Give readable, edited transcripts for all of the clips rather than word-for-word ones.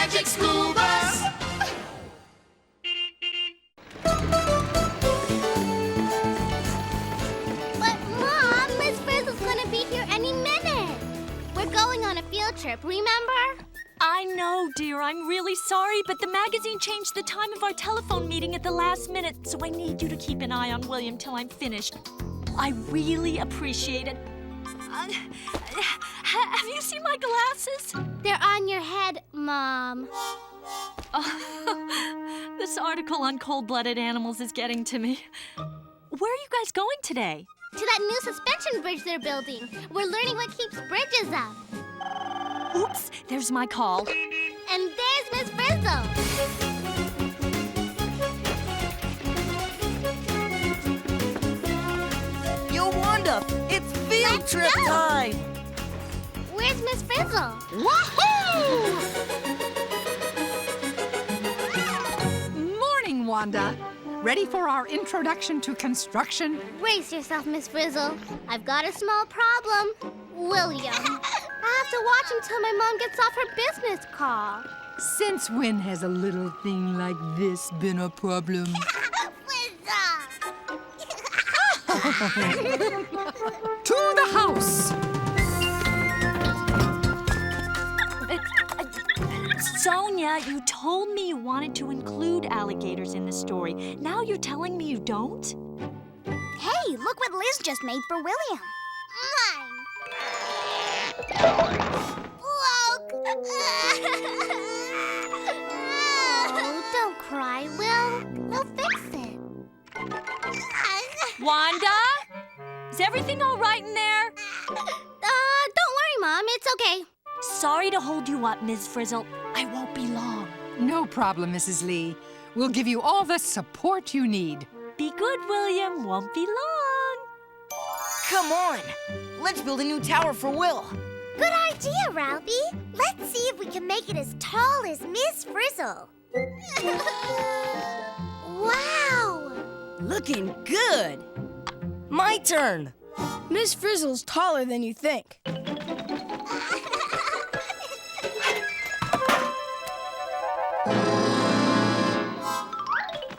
magic school bus. But, Mom, Miss Frizz is going to be here any minute. We're going on a field trip, remember? I know, dear. I'm really sorry, but the magazine changed the time of our telephone meeting at the last minute, so I need you to keep an eye on William till I'm finished. I really appreciate it. Have you seen my glasses? They're on your head, Mom. Oh, this article on cold-blooded animals is getting to me. Where are you guys going today? To that new suspension bridge they're building. We're learning what keeps bridges up. Oops, there's my call. And there's Miss Frizzle. Yo, Wanda, it's field trip time! Where's Miss Frizzle? Wahoo! Morning, Wanda. Ready for our introduction to construction? Brace yourself, Miss Frizzle. I've got a small problem. William. I have to watch him till my mom gets off her business call. Since when has a little thing like this been a problem? To the house! Sonia, you told me you wanted to include alligators in the story. Now you're telling me you don't? Hey, look what Liz just made for William. Mine. Look. Oh, don't cry, Will. We'll fix it. Wanda? Is everything all right in there? Don't worry, Mom. It's okay. Sorry to hold you up, Ms. Frizzle. I won't be long. No problem, Mrs. Lee. We'll give you all the support you need. Be good, William. Won't be long. Come on, let's build a new tower for Will. Good idea, Ralphie. Let's see if we can make it as tall as Miss Frizzle. Wow! Looking good. My turn. Miss Frizzle's taller than you think.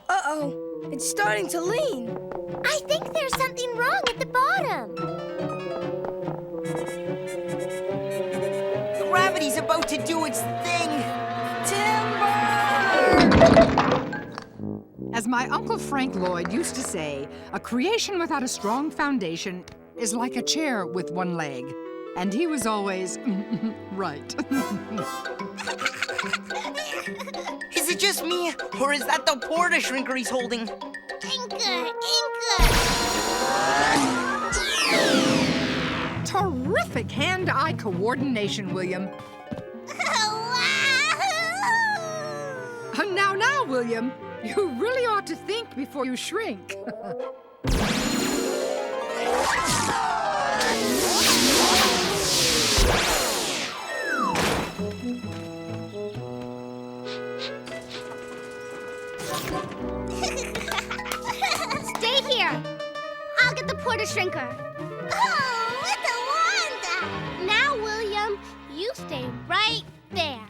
Uh-oh, it's starting to lean. I think there's something wrong at the bottom. Gravity's about to do its thing. Timber! As my Uncle Frank Lloyd used to say, a creation without a strong foundation is like a chair with one leg. And he was always right. Is it just me, or is that the porta shrinker he's holding? Inker! Terrific hand-eye coordination, William. Now, William, you really ought to think before you shrink. Stay here. I'll get the porta shrinker. Oh, what a wonder! Now, William, you stay right there.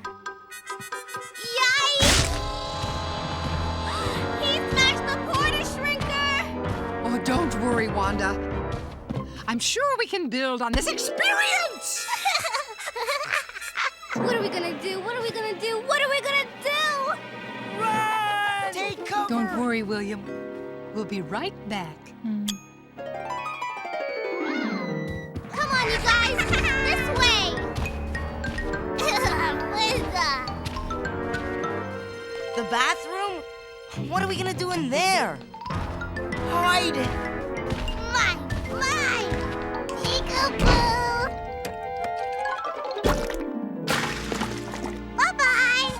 Yikes! He smashed the porta shrinker! Oh, don't worry, Wanda. I'm sure we can build on this experience! What are we gonna do? What are we gonna do? What are we gonna do? Run! Take cover! Don't worry, William. We'll be right back. Come on, you guys! This way! The bathroom? What are we gonna do in there? Hide! Mine! Peekaboo! Bye-bye!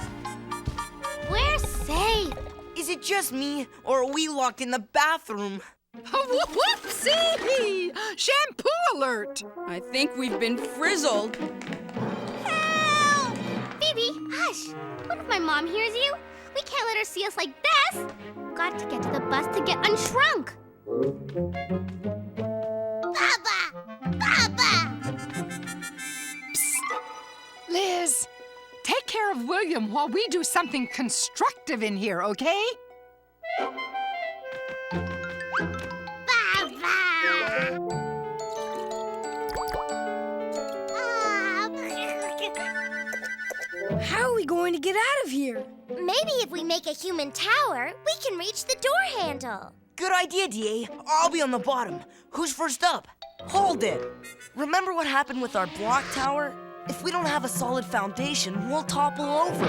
We're safe. Is it just me, or are we locked in the bathroom? Whoopsie! Shampoo alert! I think we've been frizzled. Help! Phoebe, hush! What if my mom hears you? We can't let her see us like this. Got to get to the bus to get unshrunk. Papa! Papa! Liz, take care care of William while we do something constructive in here, okay? How are we going to get out of here? Maybe if we make a human tower, we can reach the door handle. Good idea, DA. I'll be on the bottom. Who's first up? Hold it. Remember what happened with our block tower? If we don't have a solid foundation, we'll topple over.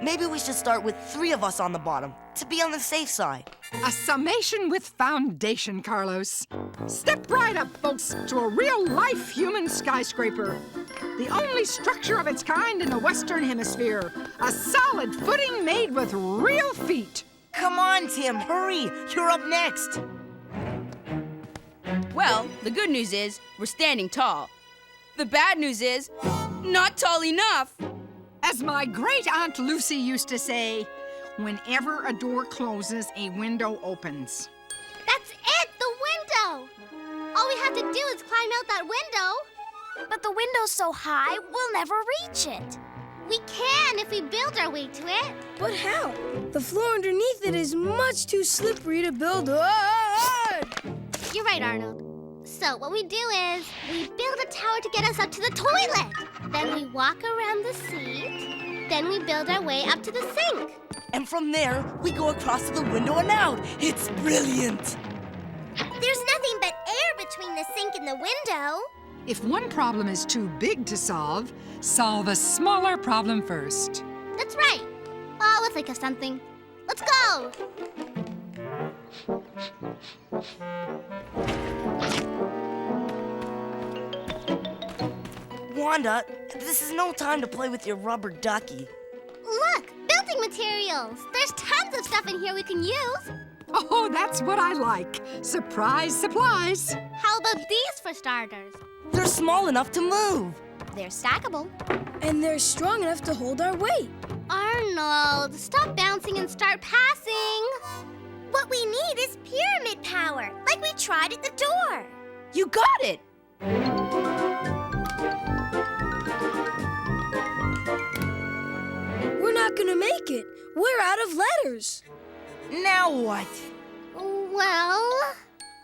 Maybe we should start with 3 of us on the bottom, to be on the safe side. A summation with foundation, Carlos. Step right up, folks, to a real-life human skyscraper. The only structure of its kind in the Western Hemisphere. A solid footing made with real feet. Come on, Tim, hurry. You're up next. Well, the good news is we're standing tall. The bad news is not tall enough. As my great-aunt Lucy used to say, whenever a door closes, a window opens. That's it, the window! All we have to do is climb out that window. But the window's so high, we'll never reach it. We can if we build our way to it. But how? The floor underneath it is much too slippery to build on. You're right, Arnold. So what we do is we build a tower to get us up to the toilet. Then we walk around the seat. Then we build our way up to the sink. And from there, we go across to the window and out. It's brilliant. There's nothing but air between the sink and the window. If one problem is too big to solve a smaller problem first. That's right. Oh, we'll think of something. Let's go. Wanda, this is no time to play with your rubber ducky. Look, building materials. There's tons of stuff in here we can use. Oh, that's what I like. Surprise supplies. How about these for starters? They're small enough to move. They're stackable. And they're strong enough to hold our weight. Arnold, stop bouncing and start passing. What we need is pyramid power, like we tried at the door. You got it! We're not gonna make it. We're out of letters. Now what? Well...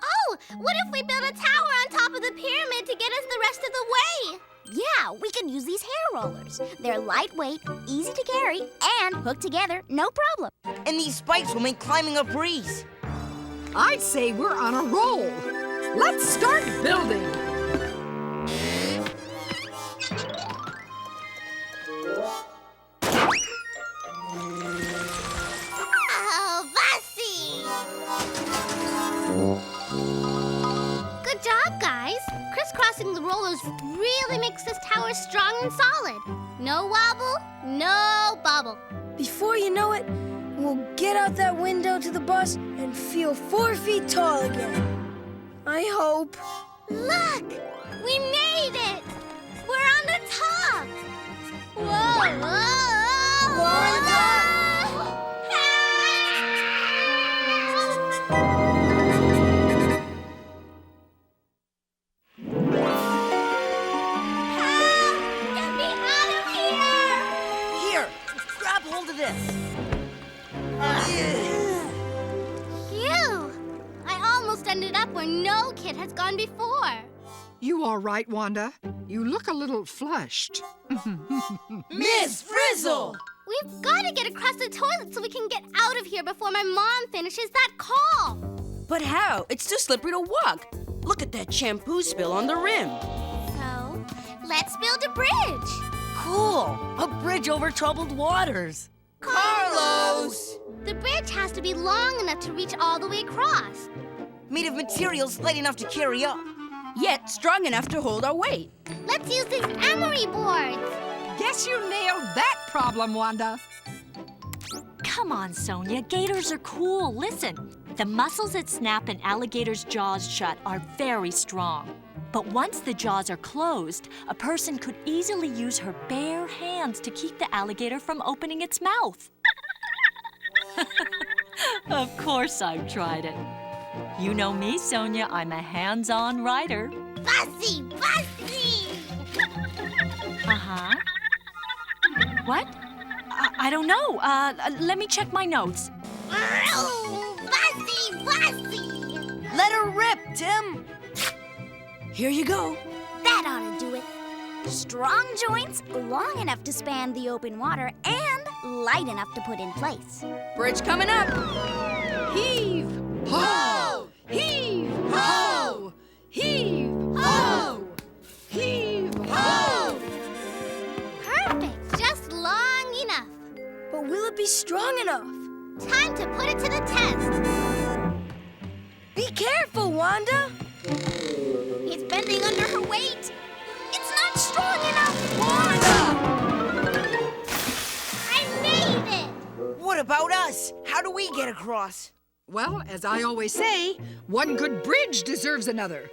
Oh, what if we build a tower on top of the pyramid to get us the rest of the way? Yeah, we can use these hair rollers. They're lightweight, easy to carry, and hooked together, no problem. And these spikes will make climbing a breeze. I'd say we're on a roll. Let's start building. Oh, Bussy! Good job, guys. Crisscrossing the rollers really makes this tower strong and solid. No wobble, no bobble. Before you know it, we'll get out that window to the bus and feel 4 feet tall again. I hope. Look! We made it! We're on the top! Whoa! Whoa! Wanda! Get me out of here! Here, grab hold of this. Phew! I almost ended up where no kid has gone before. You all right, Wanda? You look a little flushed. Miss Frizzle! We've got to get across the toilet so we can get out of here before my mom finishes that call. But how? It's too slippery to walk. Look at that shampoo spill on the rim. So, let's build a bridge. Cool! A bridge over troubled waters. Carlos! The bridge has to be long enough to reach all the way across. Made of materials light enough to carry up. Yet strong enough to hold our weight. Let's use these emery boards. Guess you nailed that problem, Wanda. Come on, Sonia. Gators are cool. Listen, the muscles that snap an alligator's jaws shut are very strong. But once the jaws are closed, a person could easily use her bare hands to keep the alligator from opening its mouth. Of course I've tried it. You know me, Sonia. I'm a hands-on writer. Bussy! Bussy! Uh-huh. What? I don't know. Let me check my notes. Fuzzy, fuzzy! Let her rip, Tim. Here you go. That ought to do it. Strong joints, long enough to span the open water, and light enough to put in place. Bridge coming up. Heave! Ho! Heave! Ho! Heave! Ho! Heave! Ho! Perfect, just long enough. But will it be strong enough? Time to put it to the test. Be careful, Wanda. It's bending under her weight. It's not strong enough. Wanda! I made it! What about us? How do we get across? Well, as I always say, one good bridge deserves another.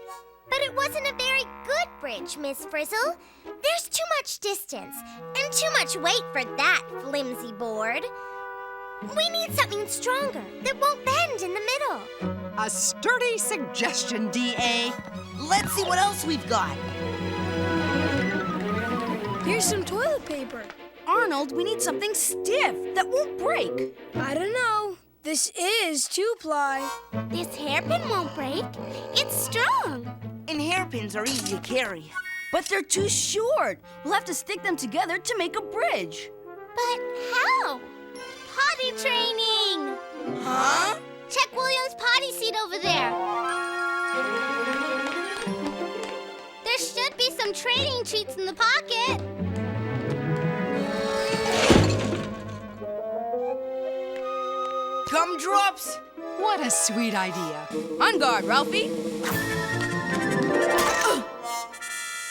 But it wasn't a very good bridge, Miss Frizzle. There's too much distance and too much weight for that flimsy board. We need something stronger that won't bend in the middle. A sturdy suggestion, D.A. Let's see what else we've got. Here's some toilet paper. Arnold, we need something stiff that won't break. I don't know. This is 2-ply. This hairpin won't break. It's strong. And hairpins are easy to carry. But they're too short. We'll have to stick them together to make a bridge. But how? Potty training. Huh? Check William's potty seat over there. There should be some training treats in the pocket. Gumdrops? What a sweet idea. On guard, Ralphie.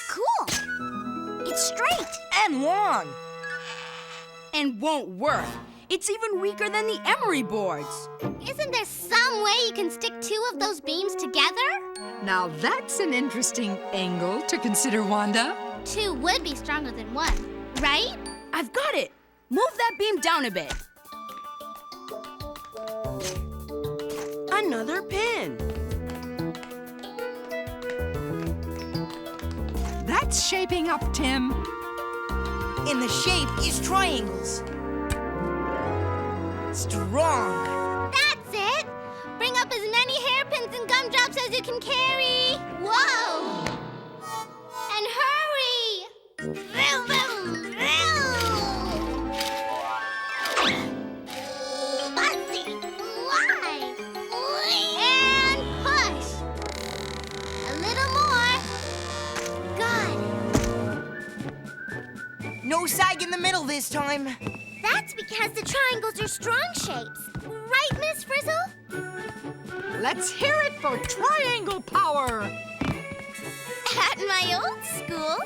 Cool. It's straight. And long. And won't work. It's even weaker than the emery boards. Isn't there some way you can stick two of those beams together? Now that's an interesting angle to consider, Wanda. Two would be stronger than one, right? I've got it. Move that beam down a bit. Another pin. That's shaping up, Tim. And the shape is triangles. Strong. That's it. Bring up as many hairpins and gumdrops as you can carry. Whoa! And hurry! Vroom, vroom, vroom. Fuzzy, fly. And push. A little more. Good. No sag in the middle this time. That's because the triangles are strong shapes. Right, Miss Frizzle? Let's hear it for triangle power. At my old school,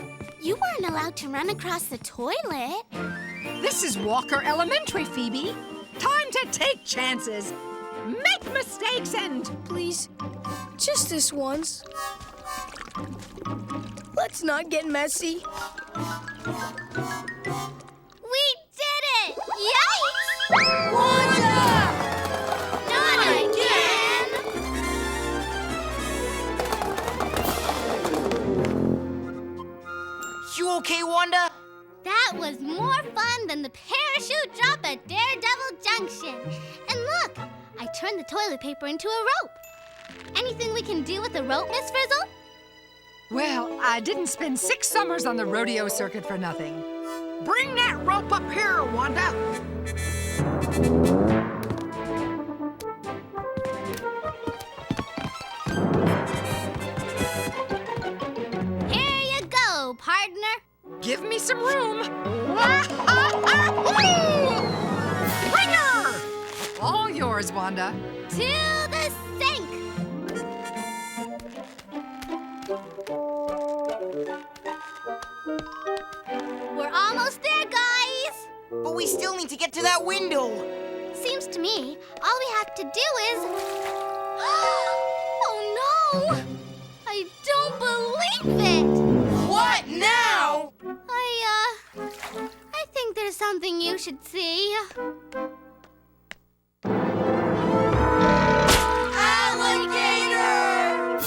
you weren't allowed to run across the toilet. This is Walker Elementary, Phoebe. Time to take chances. Make mistakes and... Please, just this once. Let's not get messy. We did it! Yikes! Wanda! Not again! You okay, Wanda? That was more fun than the parachute drop at Daredevil Junction. And look, I turned the toilet paper into a rope. Anything we can do with a rope, Miss Frizzle? Well, I didn't spend 6 summers on the rodeo circuit for nothing. Bring that rope up here, Wanda. Here you go, partner. Give me some room. Bring her! All yours, Wanda. To the sink. We're almost there, guys. But we still need to get to that window. Seems to me all we have to do is... Oh, no! I don't believe it! What now? I think there's something you should see. Alligator!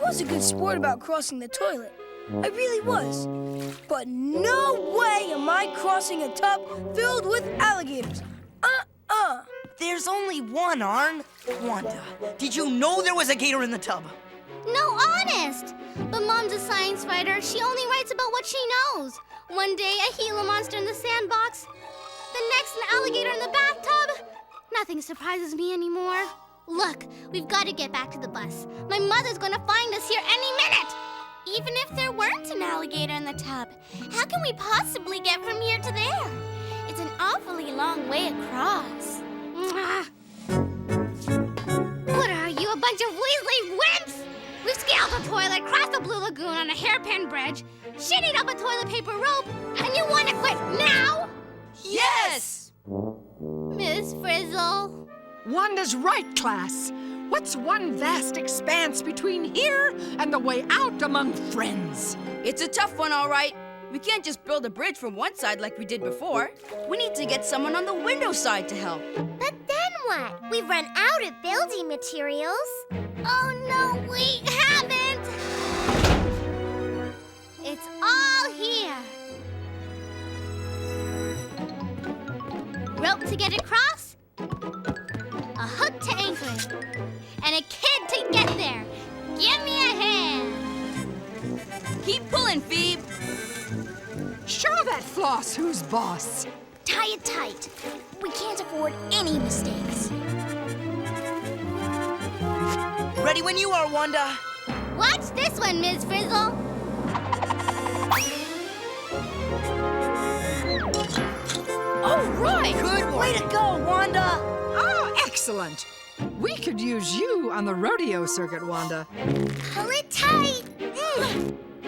was a good sport about crossing the toilet. I really was. But no way am I crossing a tub filled with alligators. There's only one, Arn. Wanda, did you know there was a gator in the tub? No, honest. But Mom's a science writer. She only writes about what she knows. One day, a Gila monster in the sandbox. The next, an alligator in the bathtub. Nothing surprises me anymore. Look, we've got to get back to the bus. My mother's going to find us here any minute. Even if there weren't an alligator in the tub, how can we possibly get from here to there? It's an awfully long way across. What are you, a bunch of Weasley wimps? We've scaled the toilet, crossed the Blue Lagoon on a hairpin bridge, shitted up a toilet paper rope, and you want to quit now? Yes! Miss Frizzle. Wanda's right, class. What's one vast expanse between here and the way out among friends? It's a tough one, all right. We can't just build a bridge from one side like we did before. We need to get someone on the window side to help. But then what? We've run out of building materials. Oh, no, we haven't. It's all here. Rope to get across, a hook to anchor it, and a kid to get there. Give me a hand. Keep pulling, Phoebe. Show that floss who's boss. Tie it tight. We can't afford any mistakes. Ready when you are, Wanda. Watch this one, Ms. Frizzle. All right. Good way to go, Wanda. Oh, excellent. We could use you on the rodeo circuit, Wanda. Pull it tight.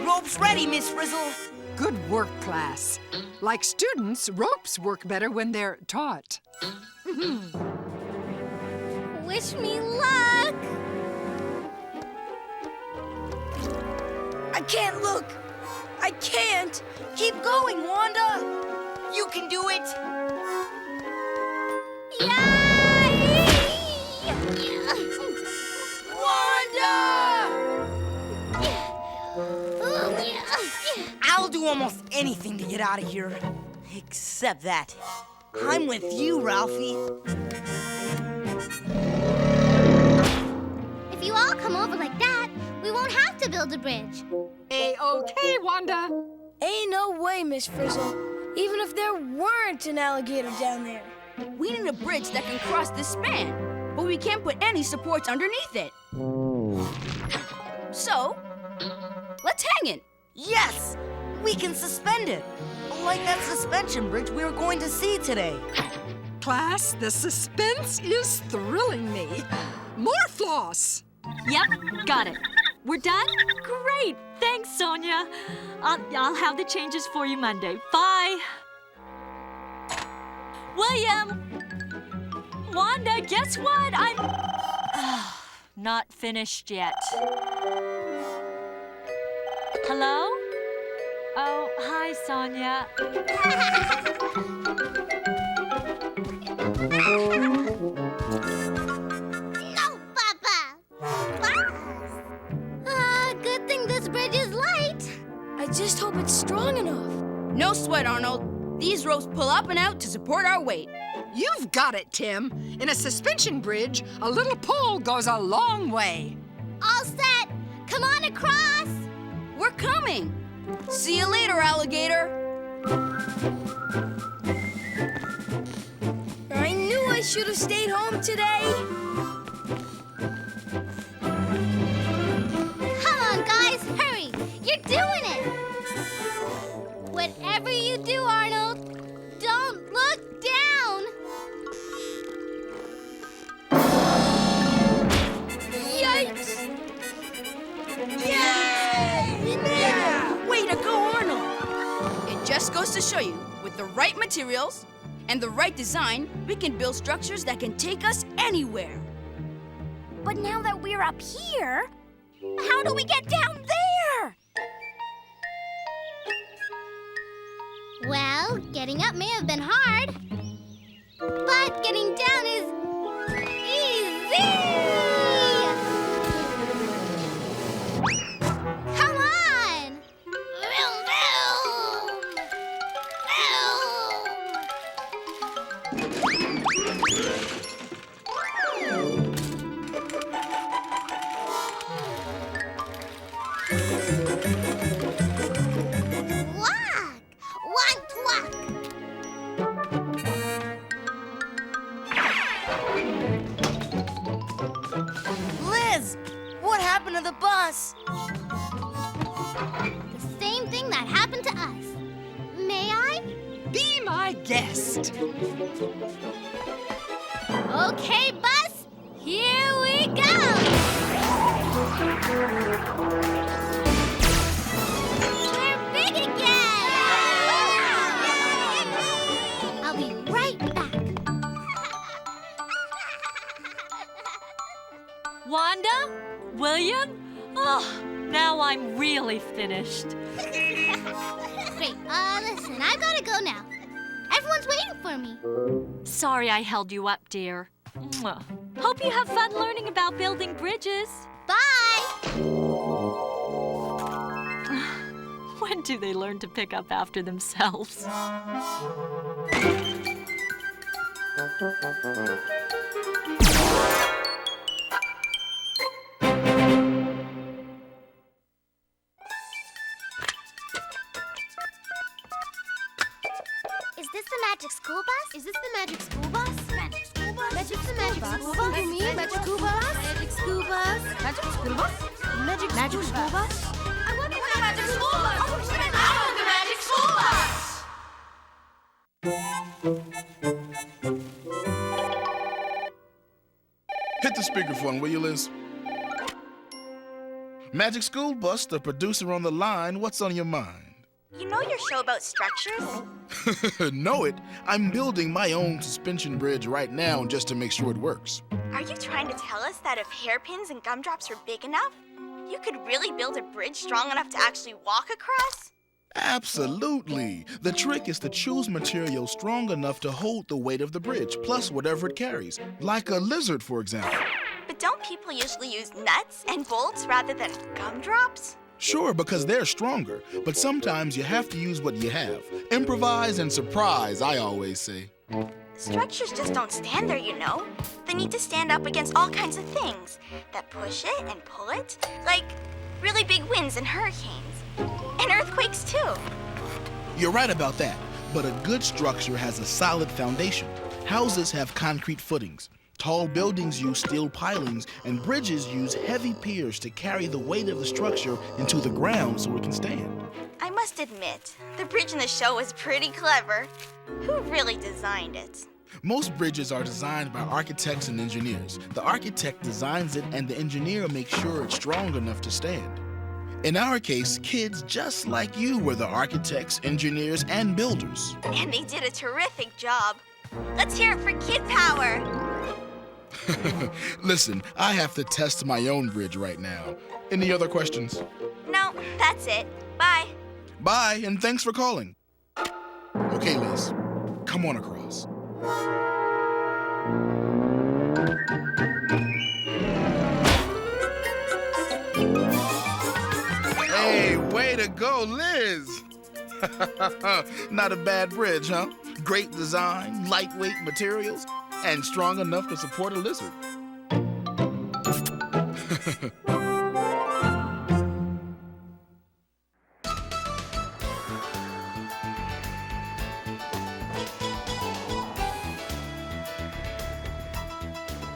Rope's ready, Miss Frizzle. Good work, class. Like students, ropes work better when they're taught. Wish me luck. I can't look. I can't. Keep going, Wanda. You can do it. I'll do almost anything to get out of here. Except that. I'm with you, Ralphie. If you all come over like that, we won't have to build a bridge. A-okay, Wanda. Ain't no way, Miss Frizzle. Even if there weren't an alligator down there. We need a bridge that can cross this span, but we can't put any supports underneath it. So, let's hang it. Yes! We can suspend it. Like that suspension bridge we were going to see today. Class, the suspense is thrilling me. More floss. Yep, got it. We're done? Great. Thanks, Sonia. I'll have the changes for you Monday. Bye. William! Wanda, guess what? I'm not finished yet. Hello? Oh, hi, Sonia. No, Papa. Good thing this bridge is light. I just hope it's strong enough. No sweat, Arnold. These ropes pull up and out to support our weight. You've got it, Tim. In a suspension bridge, a little pull goes a long way. All set. Come on across. We're coming. See you later, alligator. I knew I should have stayed home today. Come on, guys, hurry. You're doing it. Whatever you do, Arnold, don't look down. Yikes! Yay! Yeah! Way to go, Arnold! It just goes to show you, with the right materials and the right design, we can build structures that can take us anywhere. But now that we're up here, how do we get down there? Well, getting up may have been hard, but getting down is easy! Look! One clock! Liz, what happened to the bus? The same thing that happened to us. May I? Be my guest. Okay, bus, here we go! We're big again! I'll be right back. Wanda? William? Oh, now I'm really finished. Great, listen, I've got to go now. Everyone's waiting for me. Sorry I held you up, dear. Mwah. Hope you have fun learning about building bridges. Bye! When do they learn to pick up after themselves? Is this the magic school bus? Is this the magic school bus? Magic school bus? Magic the magic school bus? You mean magic school bus? Magic school bus? Magic school bus? Magic school bus? I want the magic school bus! I want the magic school bus! Hit the speakerphone, will you, Liz? Magic School Bus, the producer on the line, what's on your mind? You know your show about structures? Know it. I'm building my own suspension bridge right now just to make sure it works. Are you trying to tell us that if hairpins and gumdrops were big enough, you could really build a bridge strong enough to actually walk across? Absolutely. The trick is to choose material strong enough to hold the weight of the bridge, plus whatever it carries, like a lizard, for example. But don't people usually use nuts and bolts rather than gumdrops? Sure, because they're stronger, but sometimes you have to use what you have. Improvise and surprise, I always say. Structures just don't stand there, you know. They need to stand up against all kinds of things that push it and pull it, like really big winds and hurricanes, and earthquakes too. You're right about that, but a good structure has a solid foundation. Houses have concrete footings. Tall buildings use steel pilings, and bridges use heavy piers to carry the weight of the structure into the ground so it can stand. I must admit, the bridge in the show was pretty clever. Who really designed it? Most bridges are designed by architects and engineers. The architect designs it, and the engineer makes sure it's strong enough to stand. In our case, kids just like you were the architects, engineers, and builders. And they did a terrific job. Let's hear it for Kid Power. Listen, I have to test my own bridge right now. Any other questions? No, that's it. Bye. Bye, and thanks for calling. Okay, Liz, come on across. Hey, way to go, Liz! Not a bad bridge, huh? Great design, lightweight materials, and strong enough to support a lizard.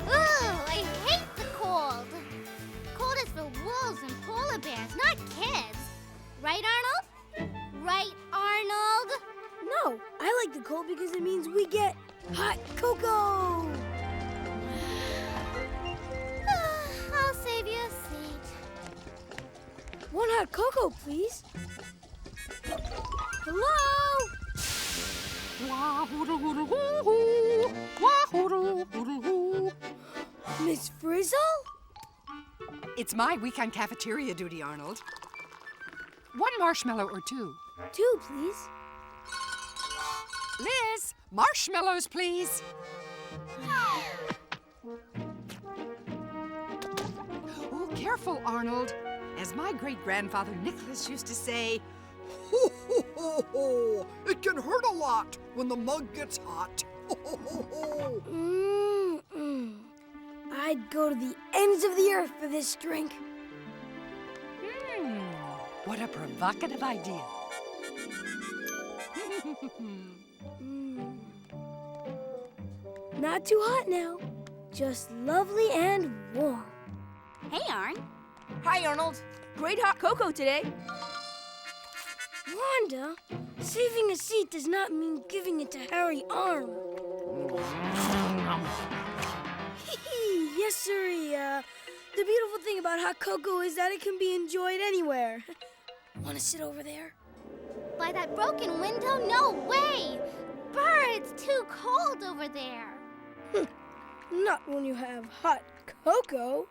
I hate the cold. Cold is for wolves and polar bears, not kids. Right, Arnold? Right, Arnold? No, I like the cold because it means we get hot cocoa. I'll save you a seat. One hot cocoa, please. Hello? Miss Frizzle? It's my weekend cafeteria duty, Arnold. One marshmallow or two. Two, please. Liz, marshmallows, please. Oh, careful, Arnold. As my great-grandfather Nicholas used to say, Ho, ho, ho, ho. It can hurt a lot when the mug gets hot. I'd go to the ends of the earth for this drink. What a provocative idea. Not too hot now. Just lovely and warm. Hey, Arn. Hi, Arnold. Great hot cocoa today. Wanda, saving a seat does not mean giving it to Harry Arn. Yes, sirree. The beautiful thing about hot cocoa is that it can be enjoyed anywhere. Want to sit over there? By that broken window? No way! Brr, it's too cold over there. Not when you have hot cocoa.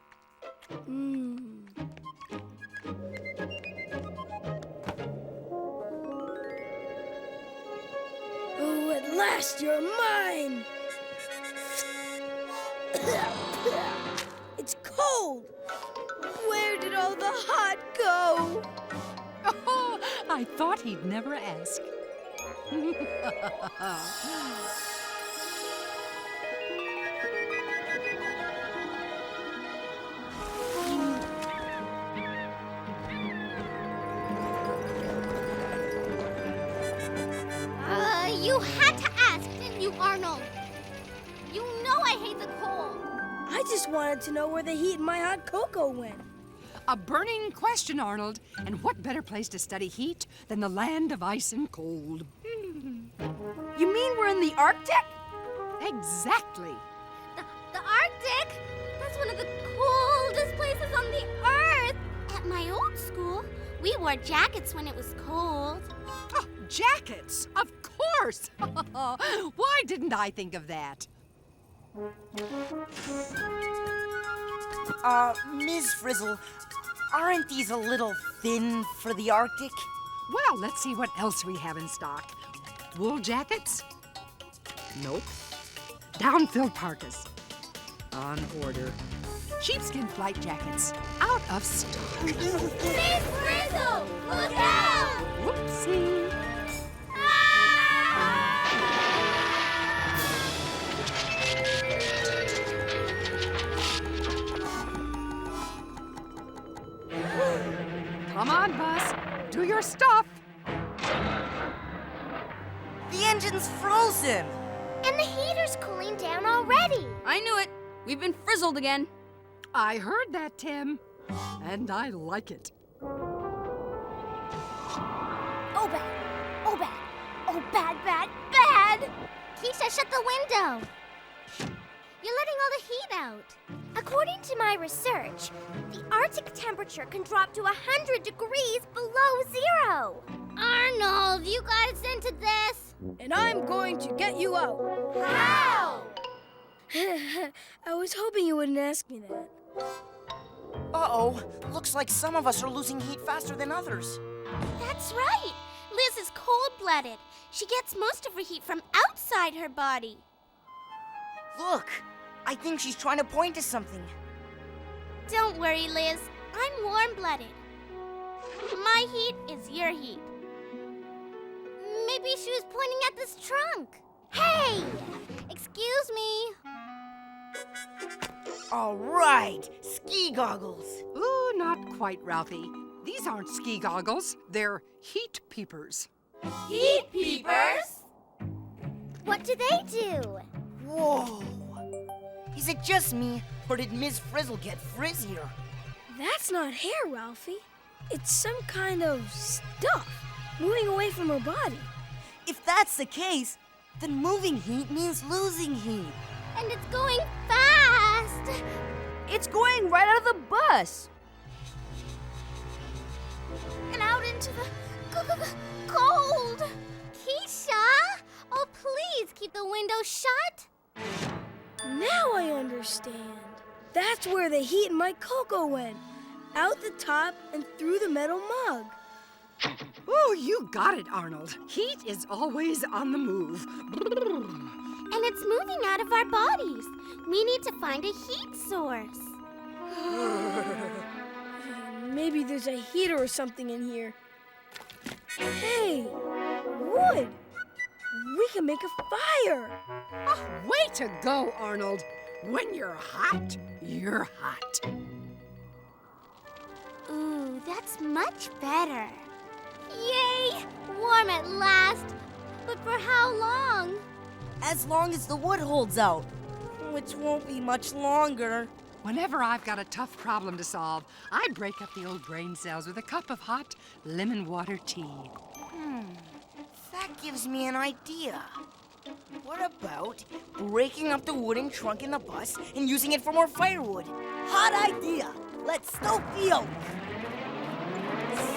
Oh, at last you're mine! It's cold! Where did all the hot go? Oh, I thought he'd never ask. You had to ask, didn't you, Arnold? You know I hate the cold. I just wanted to know where the heat in my hot cocoa went. A burning question, Arnold. And what better place to study heat than the land of ice and cold? You mean we're in the Arctic? Exactly. The Arctic? That's one of the coldest places on the earth. At my old school, we wore jackets when it was cold. Oh, jackets, of course. Why didn't I think of that? Ms. Frizzle, aren't these a little thin for the Arctic? Well, let's see what else we have in stock. Wool jackets? Nope. Down-filled parkas? On order. Sheepskin flight jackets? Out of stock. Miss Frizzle, look out! Whoopsie. Come on, bus. Do your stuff. The engine's frozen. And the heater's cooling down already. I knew it. We've been frizzled again. I heard that, Tim. And I like it. Oh, bad. Oh, bad. Oh, bad, bad, bad. Keisha, shut the window. You're letting all the heat out. According to my research, the Arctic temperature can drop to 100 degrees below zero. Arnold, you got us into this. And I'm going to get you out. How? I was hoping you wouldn't ask me that. Uh-oh. Looks like some of us are losing heat faster than others. That's right. Liz is cold-blooded. She gets most of her heat from outside her body. Look, I think she's trying to point to something. Don't worry, Liz. I'm warm-blooded. My heat is your heat. Maybe she was pointing at this trunk. Hey! Excuse me. All right, ski goggles. Ooh, not quite, Ralphie. These aren't ski goggles. They're heat peepers. Heat peepers? What do they do? Whoa. Is it just me, or did Ms. Frizzle get frizzier? That's not hair, Ralphie. It's some kind of stuff moving away from her body. If that's the case, then moving heat means losing heat. And it's going fast. It's going right out of the bus. And out into the cold. Keisha! Oh, please keep the window shut. Now I understand. That's where the heat in my cocoa went. Out the top and through the metal mug. Oh, you got it, Arnold. Heat is always on the move. And it's moving out of our bodies. We need to find a heat source. Maybe there's a heater or something in here. Hey, wood. we can make a fire. Oh, way to go, Arnold. When you're hot, you're hot. Ooh, that's much better. Yay! Warm at last. But for how long? As long as the wood holds out, which won't be much longer. Whenever I've got a tough problem to solve, I break up the old brain cells with a cup of hot lemon water tea. That gives me an idea. What about breaking up the wooden trunk in the bus and using it for more firewood? Hot idea! Let's stoke the oak.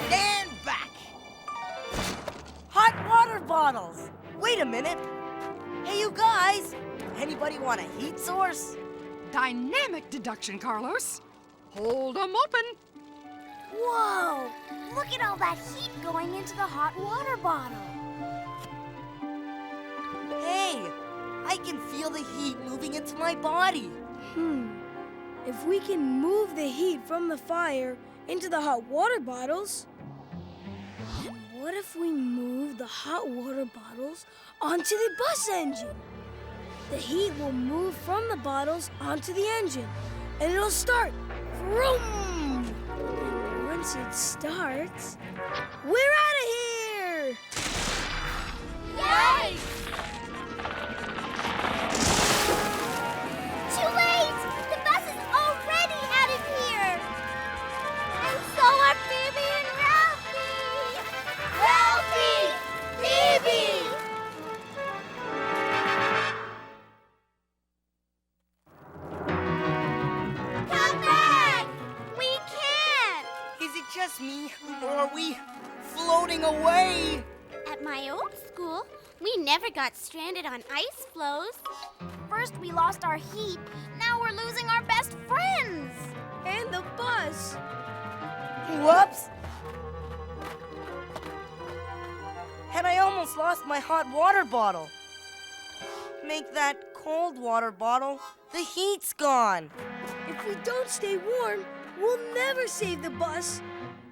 Stand back! Hot water bottles! Wait a minute! Hey, you guys! Anybody want a heat source? Dynamic deduction, Carlos. Hold 'em open. Whoa! Look at all that heat going into the hot water bottle. Hey, I can feel the heat moving into my body. If we can move the heat from the fire into the hot water bottles, then what if we move the hot water bottles onto the bus engine? The heat will move from the bottles onto the engine, and it'll start. Vroom! And once it starts, we're out of here! Yay! Too late! The bus is already out of here! And so are Phoebe and Ralphie! Ralphie! Phoebe! Come back! We can't! Is it just me, or are we floating away? At my old school, we never got stranded on ice floes. First we lost our heat, now we're losing our best friends. And the bus! Whoops! And I almost lost my hot water bottle. Make that cold water bottle. The heat's gone. If we don't stay warm, we'll never save the bus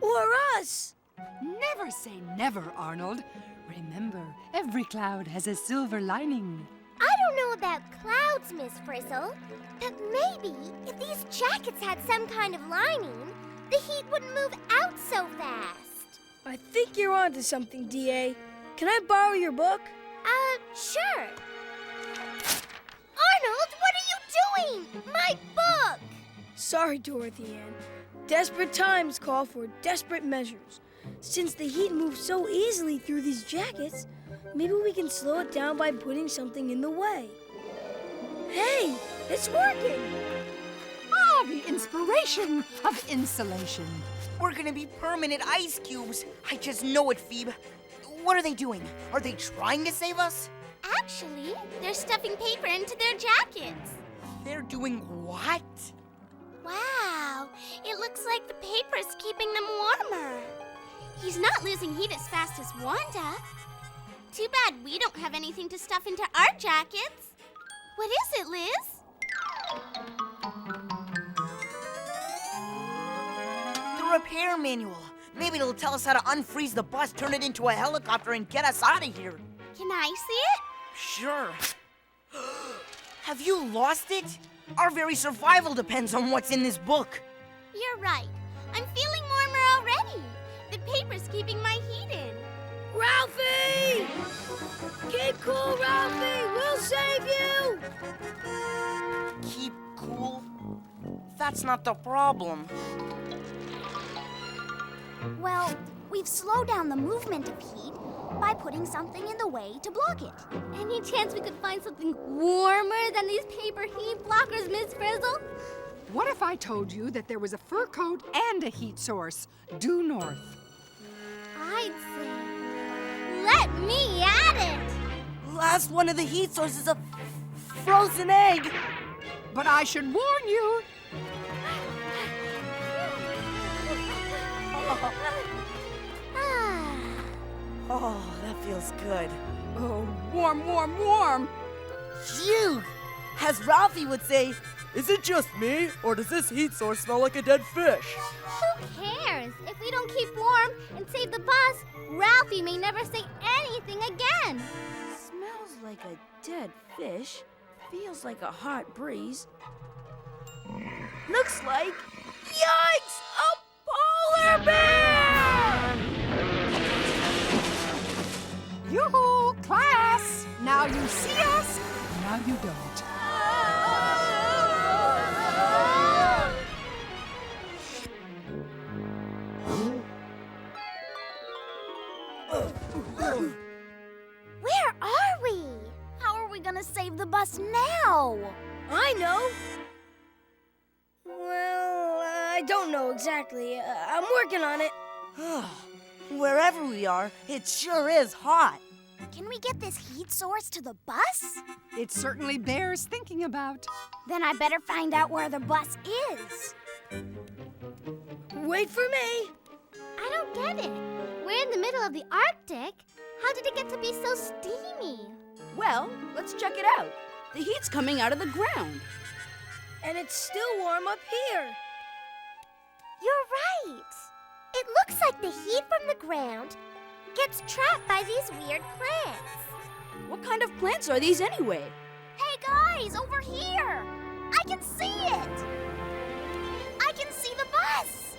or us. Never say never, Arnold. Remember, every cloud has a silver lining. I don't know about clouds, Miss Frizzle, but maybe if these jackets had some kind of lining, the heat wouldn't move out so fast. I think you're onto something, D.A. Can I borrow your book? Sure. Arnold, what are you doing? My book! Sorry, Dorothy Ann. Desperate times call for desperate measures. Since the heat moves so easily through these jackets, maybe we can slow it down by putting something in the way. Hey, it's working! Ah, the inspiration of insulation. We're gonna be permanent ice cubes. I just know it, Phoebe. What are they doing? Are they trying to save us? Actually, they're stuffing paper into their jackets. They're doing what? Wow, it looks like the paper's keeping them warmer. He's not losing heat as fast as Wanda. Too bad we don't have anything to stuff into our jackets. What is it, Liz? The repair manual. Maybe it'll tell us how to unfreeze the bus, turn it into a helicopter, and get us out of here. Can I see it? Sure. Have you lost it? Our very survival depends on what's in this book. You're right. I'm feeling warmer already. The paper's keeping my heat in. Ralphie! Keep cool, Ralphie! We'll save you! Keep cool? That's not the problem. Well, we've slowed down the movement of heat by putting something in the way to block it. Any chance we could find something warmer than these paper heat blockers, Miss Frizzle? What if I told you that there was a fur coat and a heat source due north? I'd say, let me at it! Last one of the heat sources is a frozen egg. But I should warn you. Oh, that feels good. Oh, warm, warm, warm. Phew! As Ralphie would say, is it just me, or does this heat source smell like a dead fish? Who cares? If we don't keep warm and save the bus, Ralphie may never say anything again. like a dead fish. Feels like a hot breeze. Looks like... Yikes! A polar bear! Yoo-hoo, class! Now you see us, now you don't. Where are we? How are we gonna save the bus now? I know. Well, I don't know exactly. I'm working on it. Wherever we are, it sure is hot. Can we get this heat source to the bus? It certainly bears thinking about. Then I better find out where the bus is. Wait for me. I don't get it. We're in the middle of the Arctic. How did it get to be so steamy? Well, let's check it out. The heat's coming out of the ground. And it's still warm up here. You're right. It looks like the heat from the ground gets trapped by these weird plants. What kind of plants are these anyway? Hey guys, over here! I can see it! I can see the bus!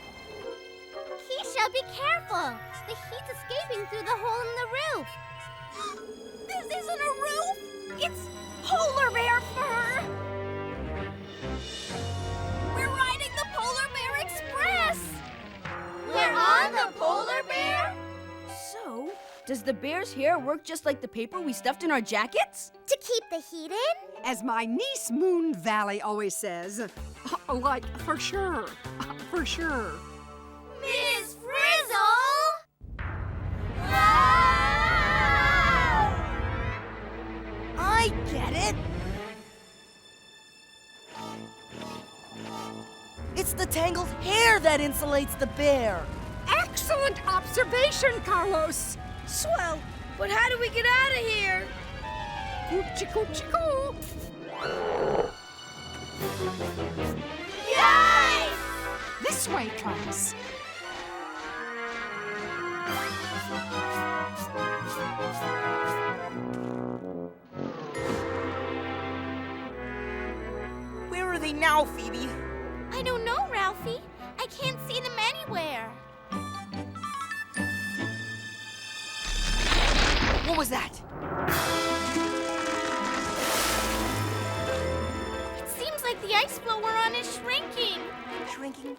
Keisha, be careful! The heat's escaping through the hole in the roof. This isn't a roof! It's polar bear fur! We're riding the Polar Bear Express! We're on the Polar Bear? So, does the bear's hair work just like the paper we stuffed in our jackets? To keep the heat in? As my niece Moon Valley always says, like, for sure, for sure. Miss Frizzle! I get it. It's the tangled hair that insulates the bear. Excellent observation, Carlos. Swell. But how do we get out of here? Coochie coochie coo. Yay! This way, class. Where are they now, Phoebe? I don't know, Ralphie. I can't see them anywhere. What was that? It seems like the ice floe we're on is shrinking. Shrinking?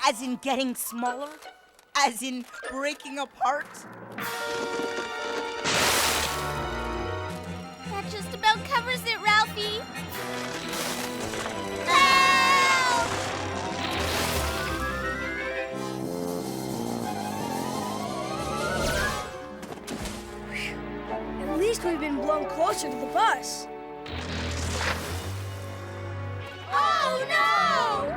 As in getting smaller? As in breaking apart? That just about covers it, Ralphie. At least we've been blown closer to the bus. Oh, no!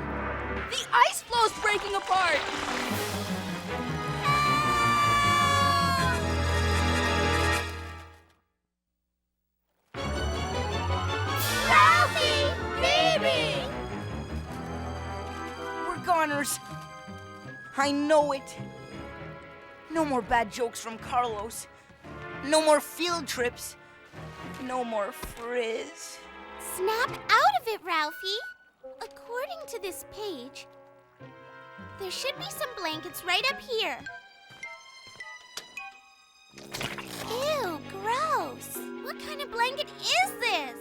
The ice flow's breaking apart! Ralphie! Baby! We're goners. I know it. No more bad jokes from Carlos. No more field trips. No more Frizz. Snap out of it, Ralphie. According to this page, there should be some blankets right up here. Ew, gross. What kind of blanket is this?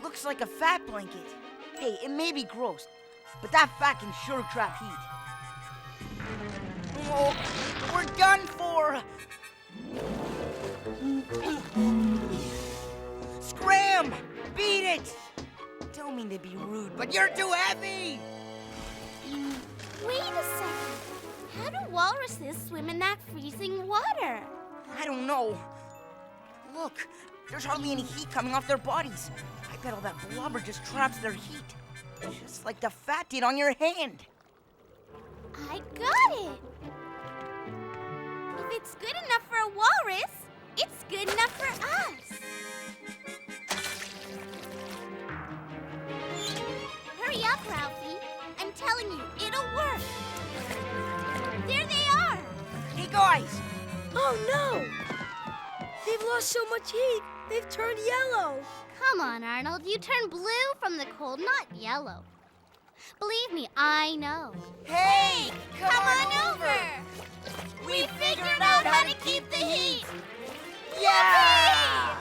Looks like a fat blanket. Hey, it may be gross, but that fat can sure trap heat. Oh, we're done for! Scram! Beat it! Don't mean to be rude, but you're too heavy! Wait a second. How do walruses swim in that freezing water? I don't know. Look, there's hardly any heat coming off their bodies. I bet all that blubber just traps their heat. Just like the fat did on your hand. I got it. If it's good enough for a walrus, it's good enough for us. Hurry up, Ralphie. I'm telling you, it'll work. There they are. Hey, guys! Oh, no! They've lost so much heat, they've turned yellow. Come on, Arnold. You turn blue from the cold, not yellow. Believe me, I know. Hey, come on over. We figured out how to keep the heat. Yeah!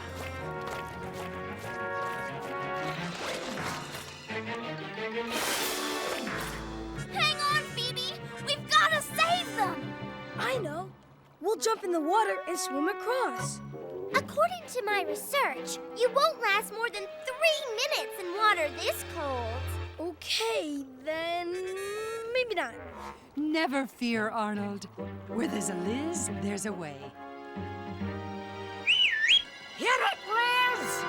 Hang on, Phoebe. We've got to save them. I know. We'll jump in the water and swim across. According to my research, you won't last more than 3 minutes in water this cold. Okay, then maybe not. Never fear, Arnold. Where there's a Liz, there's a way. Hit it, Liz!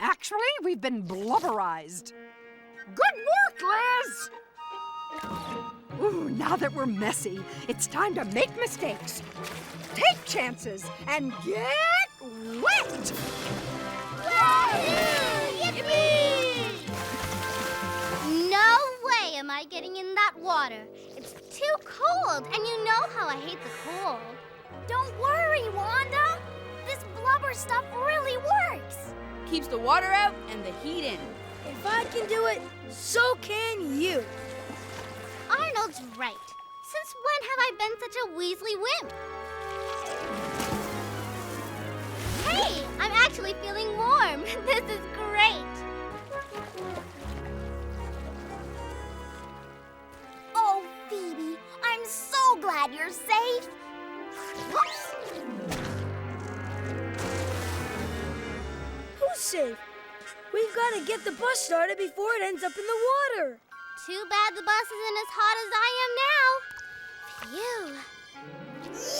Actually, we've been blubberized. Good work, Liz! Ooh, now that we're messy, it's time to make mistakes, take chances, and get wet! Yippee! No way am I getting in that water. It's too cold, and you know how I hate the cold. Don't worry, Wanda. This blubber stuff really works. Keeps the water out and the heat in. If I can do it, so can you. Arnold's right. Since when have I been such a Weasley wimp? Hey, I'm actually feeling warm. This is great. Oh, Phoebe, I'm so glad you're safe. Whoops. Who's safe? We've got to get the bus started before it ends up in the water. Too bad the bus isn't as hot as I am now. Phew.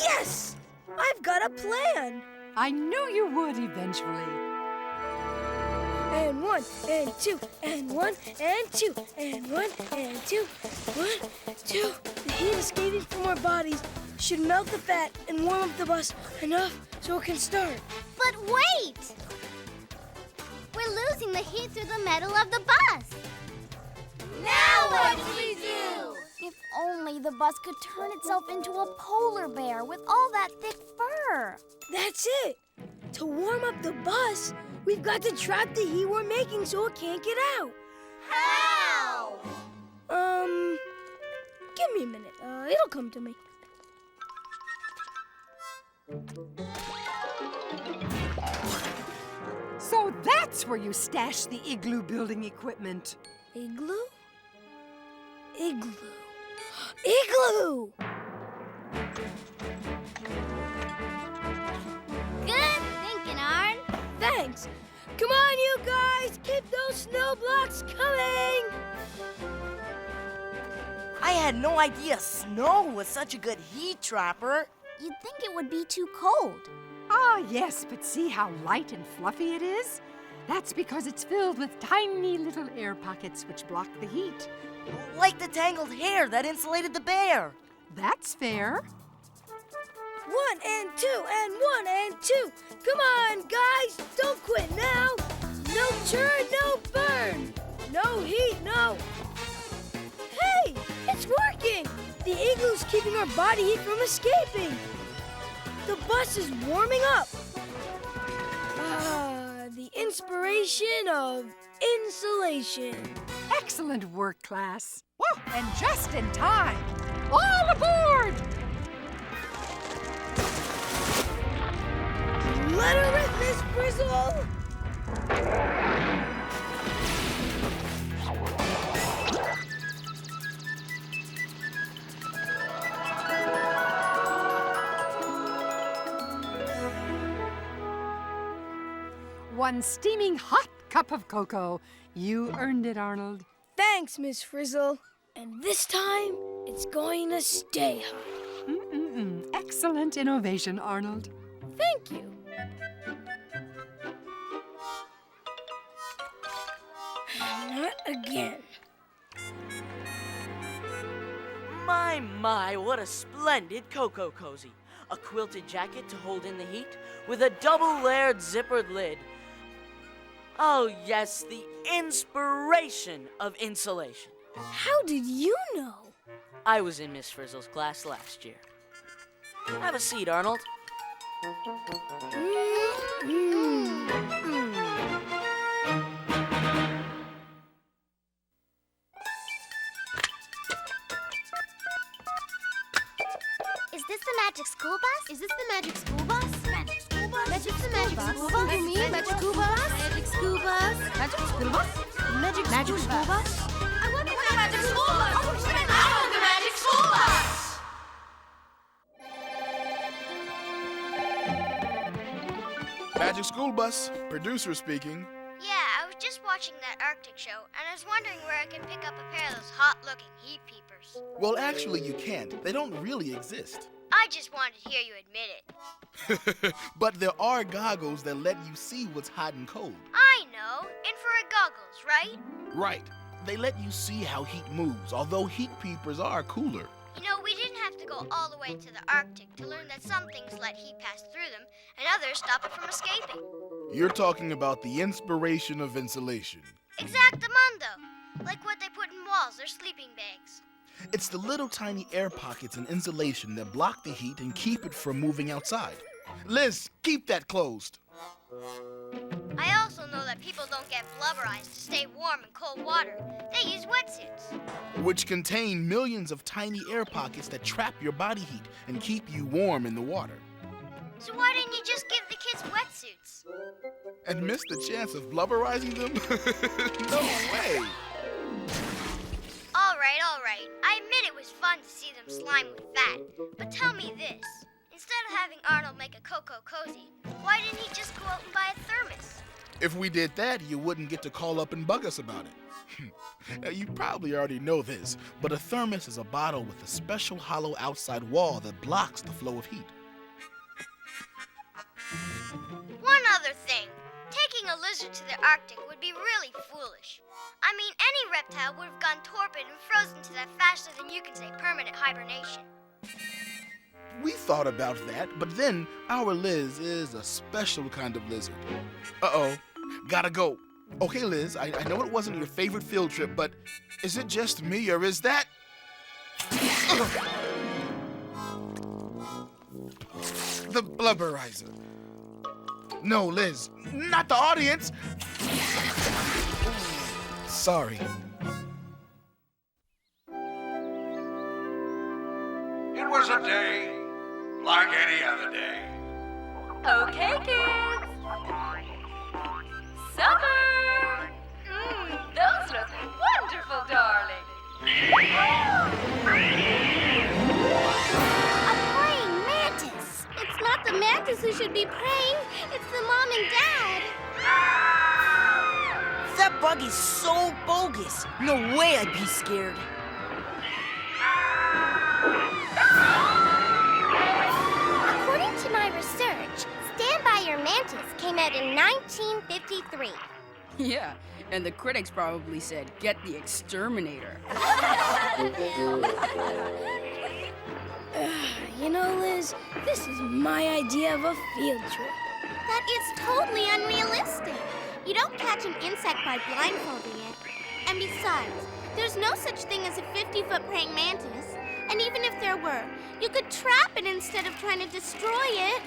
Yes! I've got a plan. I knew you would eventually. And 1, and 2, and 1, and 2, and 1, and 2, 1, 2. The heat escaping from our bodies should melt the fat and warm up the bus enough so it can start. But wait! We're losing the heat through the metal of the bus. Now what do we do? If only the bus could turn itself into a polar bear with all that thick fur. That's it. To warm up the bus, we've got to trap the heat we're making so it can't get out. How? Give me a minute. It'll come to me. So that's where you stash the igloo building equipment. Igloo? Igloo. Igloo! Good thinking, Arn. Thanks. Come on, you guys. Keep those snow blocks coming. I had no idea snow was such a good heat trapper. You'd think it would be too cold. Ah, yes, but see how light and fluffy it is? That's because it's filled with tiny little air pockets which block the heat. Like the tangled hair that insulated the bear. That's fair. 1 and 2 and 1 and 2. Come on, guys. Don't quit now. No churn, no burn. No heat, no. Hey, it's working. The igloo's keeping our body heat from escaping. The bus is warming up. The inspiration of insulation. Excellent work, class. Whoa, and just in time. All aboard! Let her rip, Miss Frizzle. One steaming hot cup of cocoa. You earned it, Arnold. Thanks, Miss Frizzle. And this time, it's going to stay hot. Excellent innovation, Arnold. Thank you. Not again. My, what a splendid cocoa cozy. A quilted jacket to hold in the heat with a double-layered zippered lid. Oh, yes, the inspiration of insulation. How did you know? I was in Miss Frizzle's class last year. Have a seat, Arnold. Is this the magic school bus? Is this the magic school bus? Magic school bus? Magic the magic school bus? You mean magic school bus? Magic school bus? Magic school bus? Magic school bus? I want the magic school bus! I want the magic school bus! Magic School Bus, producer speaking. Yeah, I was just watching that Arctic show, and I was wondering where I can pick up a pair of those hot-looking heat peepers. Well, actually, you can't. They don't really exist. I just wanted to hear you admit it. But there are goggles that let you see what's hot and cold. I know. Infrared goggles, right? Right. They let you see how heat moves, although heat peepers are cooler. You know, we didn't have to go all the way to the Arctic to learn that some things let heat pass through them and others stop it from escaping. You're talking about the inspiration of insulation. Exactamundo. Like what they put in walls or sleeping bags. It's the little tiny air pockets in insulation that block the heat and keep it from moving outside. Liz, keep that closed. I also know that people don't get blubberized to stay warm in cold water. They use wetsuits. Which contain millions of tiny air pockets that trap your body heat and keep you warm in the water. So why didn't you just give the kids wetsuits? And miss the chance of blubberizing them? No way! All right. I admit it was fun to see them slime with fat. But tell me this. Instead of having Arnold make a cocoa cozy, why didn't he just go out and buy a thermos? If we did that, you wouldn't get to call up and bug us about it. Now, you probably already know this, but a thermos is a bottle with a special hollow outside wall that blocks the flow of heat. One other thing. Taking a lizard to the Arctic would be really foolish. I mean, any reptile would have gone torpid and frozen to death faster than you can say permanent hibernation. We thought about that, but then our Liz is a special kind of lizard. Uh-oh, gotta go. Okay, Liz, I know it wasn't your favorite field trip, but is it just me or is that... The blubberizer. No, Liz, not the audience. Sorry. It was a day like any other day. Okay, kids. Supper! Those look wonderful, darling. A praying mantis! It's not the mantis who should be praying, it's the mom and dad. That bug is so bogus. No way I'd be scared. According to my research, Stand By Your Mantis came out in 1953. Yeah, and the critics probably said, get the exterminator. You know, Liz, this is my idea of a field trip. That is totally unrealistic. You don't catch an insect by blindfolding it. And besides, there's no such thing as a 50-foot praying mantis. And even if there were, you could trap it instead of trying to destroy it.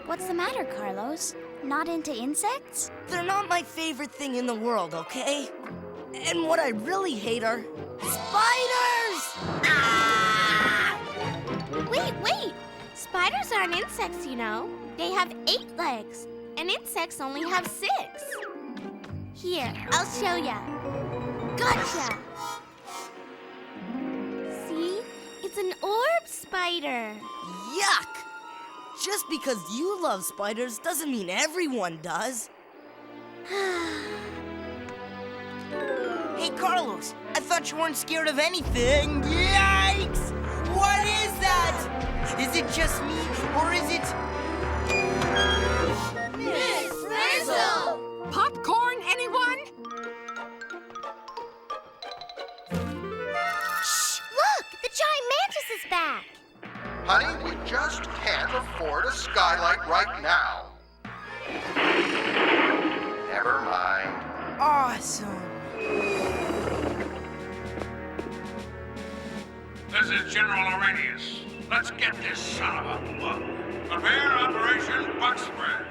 What's the matter, Carlos? Not into insects? They're not my favorite thing in the world, okay? And what I really hate are spiders! Ah! Wait! Spiders aren't insects, you know. They have 8 legs, and insects only have 6. Here, I'll show ya. Gotcha! See? It's an orb spider. Yuck! Just because you love spiders doesn't mean everyone does. Hey, Carlos, I thought you weren't scared of anything. Yikes! What is that? Is it just me, or is it... Miss Honey, we just can't afford a skylight right now. Never mind. Awesome. This is General Arrhenius. Let's get this son of a bug. Prepare Operation Bug Spread.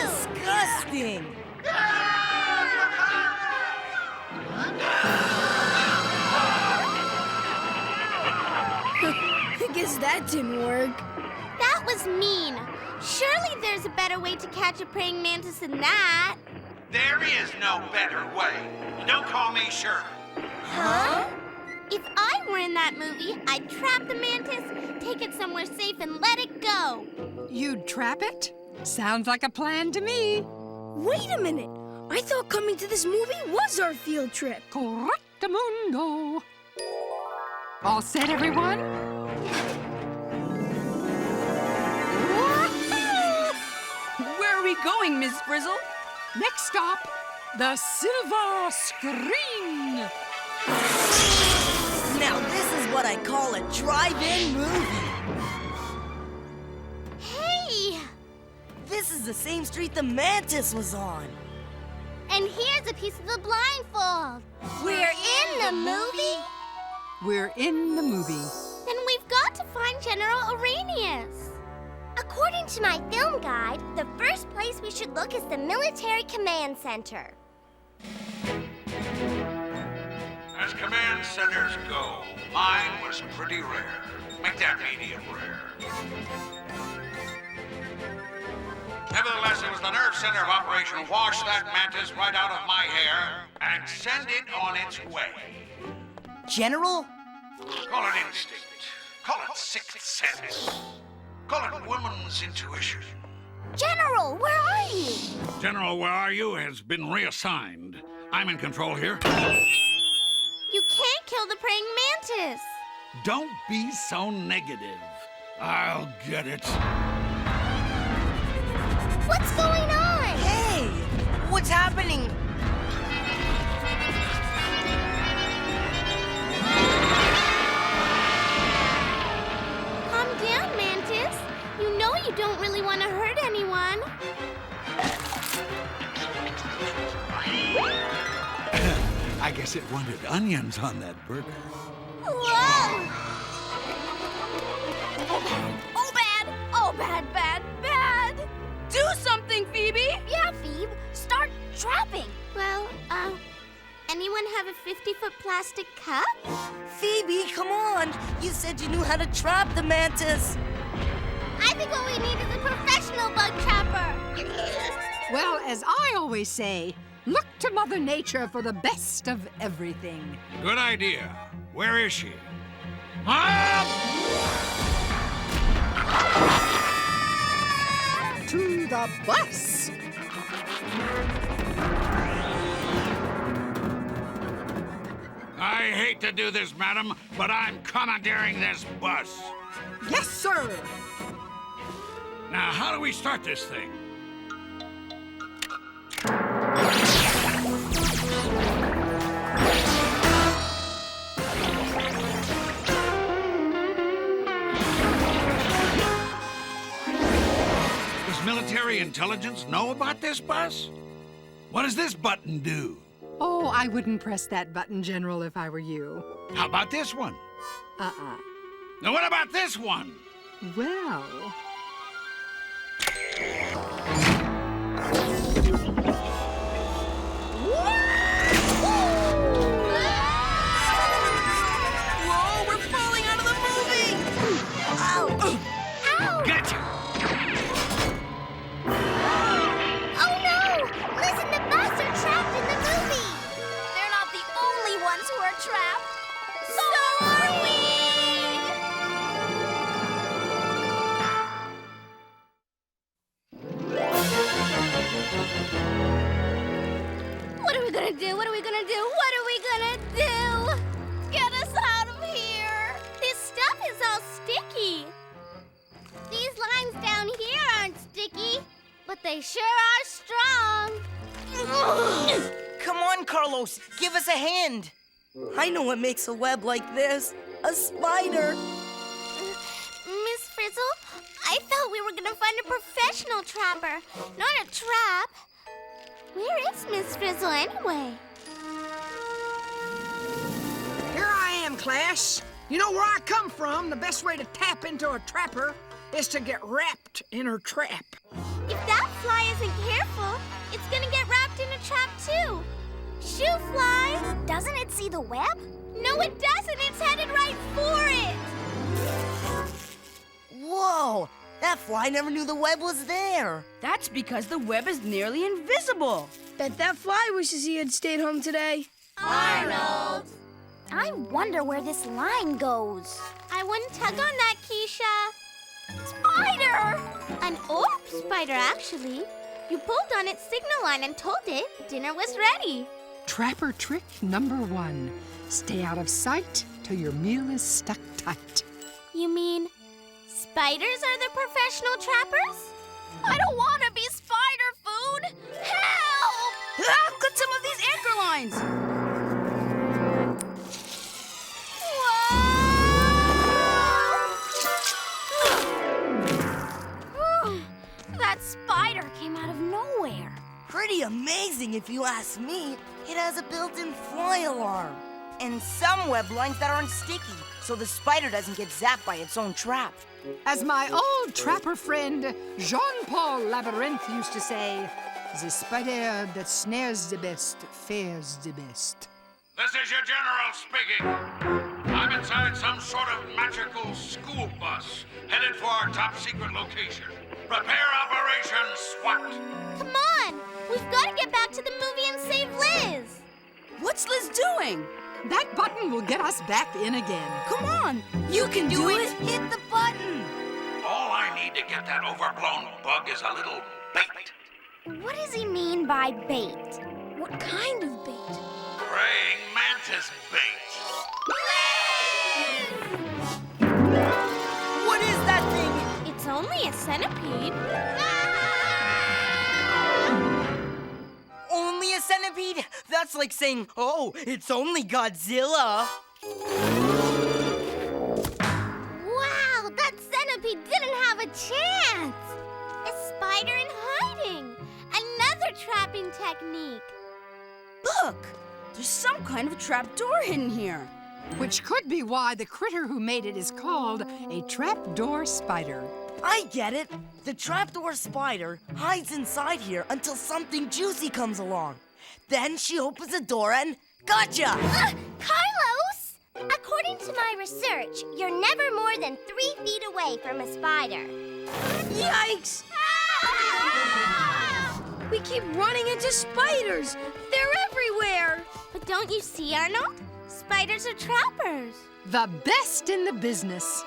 Disgusting. I guess that didn't work. That was mean. Surely there's a better way to catch a praying mantis than that. There is no better way. Don't call me Shirley. Huh? If I were in that movie, I'd trap the mantis, take it somewhere safe, and let it go. You'd trap it? Sounds like a plan to me. Wait a minute. I thought coming to this movie was our field trip. Correctamundo. All set, everyone? Where are we going, Miss Frizzle? Next stop, the silver screen. Now this is what I call a drive-in movie. Hey! This is the same street the mantis was on. And here's a piece of the blindfold. We're in the movie? We're in the movie. Then we've got to find General Arrhenius. According to my film guide, the first place we should look is the Military Command Center. As command centers go, mine was pretty rare. Make that medium rare. Nevertheless, it was the nerve center of Operation Wash That Mantis right out of my hair and send it on its way. General? Call it instinct. Call it sixth sense. Call it woman's intuition. General, where are you? General, where are you has been reassigned. I'm in control here. You can't kill the praying mantis. Don't be so negative. I'll get it. What's going on? Hey! What's happening? Calm down, Mantis. You know you don't really want to hurt anyone. I guess it wanted onions on that burger. Whoa! Oh, bad! Oh, bad, bad, bad! Do something, Phoebe! Yeah, Phoebe. Start trapping. Well, anyone have a 50-foot plastic cup? Phoebe, come on! You said you knew how to trap the mantis. I think what we need is a professional bug trapper. Well, as I always say, look to Mother Nature for the best of everything. Good idea. Where is she? To the bus! I hate to do this, madam, but I'm commandeering this bus. Yes, sir! Now, how do we start this thing? Does military intelligence know about this bus? What does this button do? Oh, I wouldn't press that button, General, if I were you. How about this one? Now, what about this one? Well... Whoa, we're falling out of the movie! Ouch! Ow! Gotcha! Oh no! Listen, the bus are trapped in the movie. They're not the only ones who are trapped. So are we! What are we gonna do? What are we gonna do? What are we gonna do? Get us out of here! This stuff is all sticky. These lines down here aren't sticky, but they sure Carlos, give us a hand. I know what makes a web like this. A spider. Miss Frizzle, I thought we were gonna find a professional trapper, not a trap. Where is Miss Frizzle anyway? Here I am, class. You know where I come from, the best way to tap into a trapper is to get wrapped in her trap. If that fly isn't careful, it's gonna get wrapped in a trap too. Shoo, fly! Doesn't it see the web? No, it doesn't. It's headed right for it. Whoa! That fly never knew the web was there. That's because the web is nearly invisible. Bet that fly wishes he had stayed home today. Arnold! I wonder where this line goes. I wouldn't tug on that, Keisha. Spider! An orb spider, actually. You pulled on its signal line and told it dinner was ready. Trapper trick number 1. Stay out of sight till your meal is stuck tight. You mean spiders are the professional trappers? I don't want to be spider food. Help! Ah, cut some of these anchor lines. Whoa! That spider came out of nowhere. Pretty amazing if you ask me. It has a built-in fly alarm. And some web lines that aren't sticky, so the spider doesn't get zapped by its own trap. As my old trapper friend Jean-Paul Labyrinth used to say, the spider that snares the best fares the best. This is your general speaking. I'm inside some sort of magical school bus, headed for our top secret location. Prepare Operation SWAT. Come on! We've got to get back to the movie and save Liz. What's Liz doing? That button will get us back in again. Come on. You can do it. Hit the button. All I need to get that overblown bug is a little bait. What does he mean by bait? What kind of bait? Praying mantis bait. What is that thing? It's only a centipede. Only a centipede? That's like saying, oh, it's only Godzilla. Wow, that centipede didn't have a chance. A spider in hiding. Another trapping technique. Look, there's some kind of trap door hidden here. Which could be why the critter who made it is called a trapdoor spider. I get it. The trapdoor spider hides inside here until something juicy comes along. Then she opens the door and gotcha! Carlos! According to my research, you're never more than 3 feet away from a spider. Yikes! We keep running into spiders. They're everywhere. But don't you see, Arnold? Spiders are trappers. The best in the business.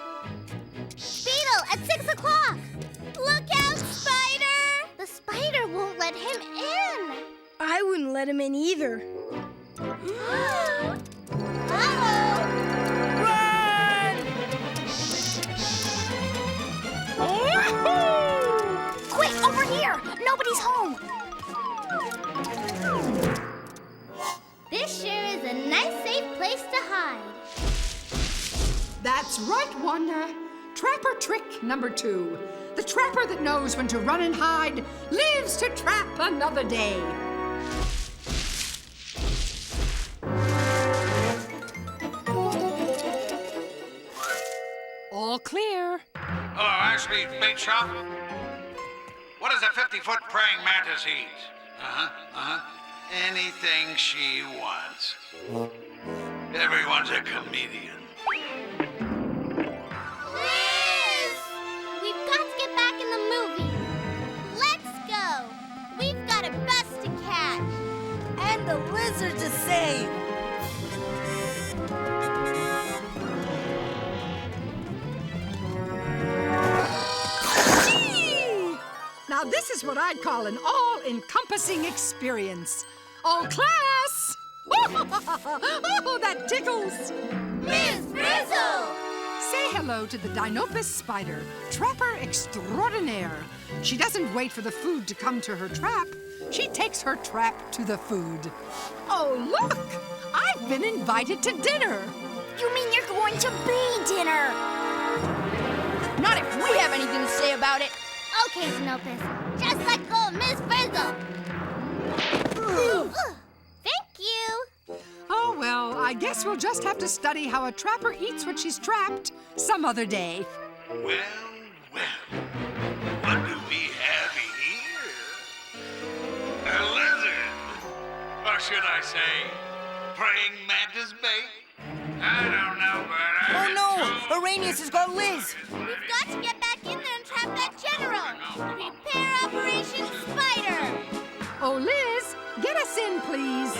Beetle, at 6 o'clock. Look out, Spider! The spider won't let him in. I wouldn't let him in either. Uh-oh! Quick, over here! Nobody's home. This sure is a nice, safe place to hide. That's right, Wanda. Trapper trick number 2. The trapper that knows when to run and hide lives to trap another day. All clear. Hello, Ashley Bait Shop. What does a 50-foot praying mantis eat? Anything she wants. Everyone's a comedian. Liz! We've got to get back in the movie. Let's go. We've got a bus to catch. And a lizard to save. Now this is what I'd call an all-encompassing experience. Oh, class! Oh, that tickles! Miss Frizzle! Say hello to the Dinopus spider, trapper extraordinaire. She doesn't wait for the food to come to her trap. she takes her trap to the food. Oh, look! I've been invited to dinner. You mean you're going to be dinner? Not if we have anything to say about it. Okay, Snopus. Just let go of Miss Frizzle. Thank you. Oh, well, I guess we'll just have to study how a trapper eats when she's trapped some other day. Well, what do we have here? A lizard. Or should I say, praying mantis bait? I don't know, but Oh no! Arrhenius has got Liz! We've got to get back in there and trap that general. Prepare Operation Spider. Oh, Liz, get us in, please.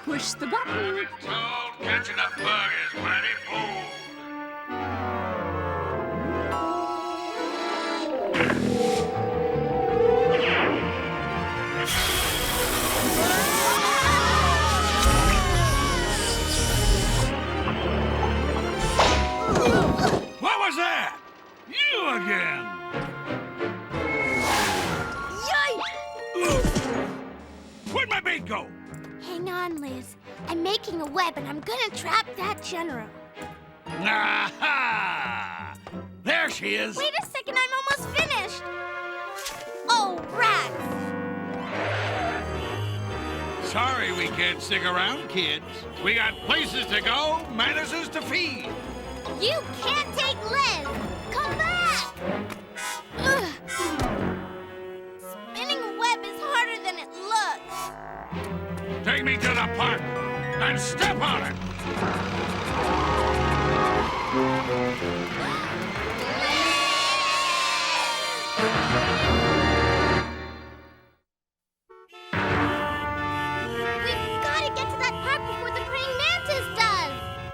Push the button. I've been told catching a bug is mighty bold. What was that? You again! Where'd my bait go? Hang on, Liz. I'm making a web and I'm gonna trap that general. Aha! There she is. Wait a second, I'm almost finished. Oh, rats! Sorry we can't stick around, kids. We got places to go, mantises to feed. You can't take Liz! Come back! Ugh. Spinning a web is harder than it looks. Take me to the park and step on it. We've got to get to that park before the praying mantis does.